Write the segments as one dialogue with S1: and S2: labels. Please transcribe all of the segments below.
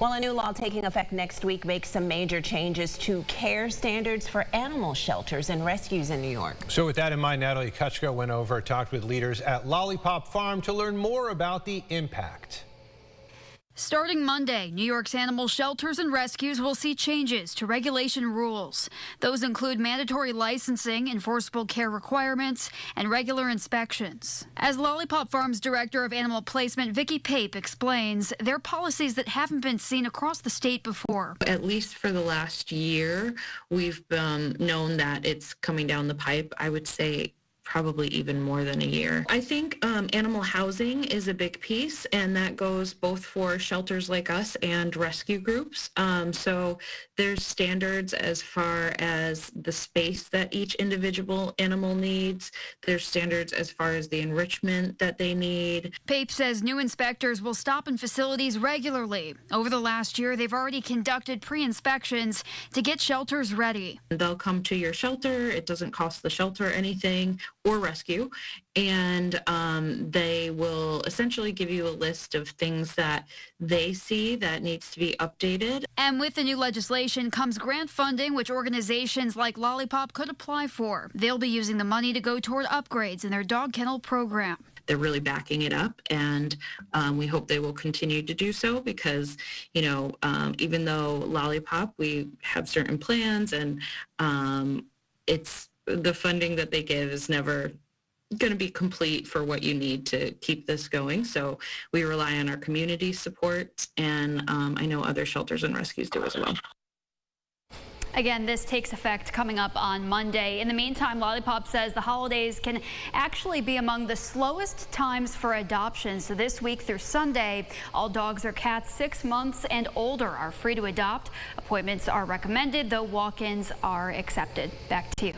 S1: Well, a new law taking effect next week makes some major changes to care standards for animal shelters and rescues in New York.
S2: So with that in mind, Natalie Kutchko went over, talked with leaders at Lollipop Farm to learn more about the impact.
S3: Starting Monday, New York's animal shelters and rescues will see changes to regulation rules. Those include mandatory licensing, enforceable care requirements, and regular inspections. As Lollipop Farm's Director of Animal Placement, Vicki Pape, explains, they're policies that haven't been seen across the state before.
S4: At least for the last year, we've known that it's coming down the pipe. I would say probably even more than a year. I think animal housing is a big piece, and that goes both for shelters like us and rescue groups. So there's standards as far as the space that each individual animal needs. There's standards as far as the enrichment that they need.
S3: Pape says new inspectors will stop in facilities regularly. Over the last year, they've already conducted pre-inspections to get shelters ready.
S4: They'll come to your shelter. It doesn't cost the shelter anything, or rescue, and they will essentially give you a list of things that they see that needs to be updated.
S3: And with the new legislation comes grant funding, which organizations like Lollipop could apply for. They'll be using the money to go toward upgrades in their dog kennel program.
S4: They're really backing it up, and we hope they will continue to do so because, you know, even though Lollipop, we have certain plans, and it's the funding that they give is never going to be complete for what you need to keep this going. So we rely on our community support, and I know other shelters and rescues do as well.
S3: Again, this takes effect coming up on Monday. In the meantime, Lollipop says the holidays can actually be among the slowest times for adoption. So this week through Sunday, all dogs or cats 6 months and older are free to adopt. Appointments are recommended, though walk-ins are accepted. Back to you.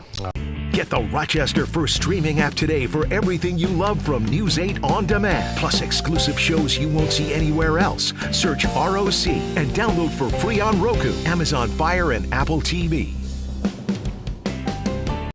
S5: Get the Rochester First streaming app today for everything you love from News 8 On Demand, plus exclusive shows you won't see anywhere else. Search ROC and download for free on Roku, Amazon Fire, and Apple TV.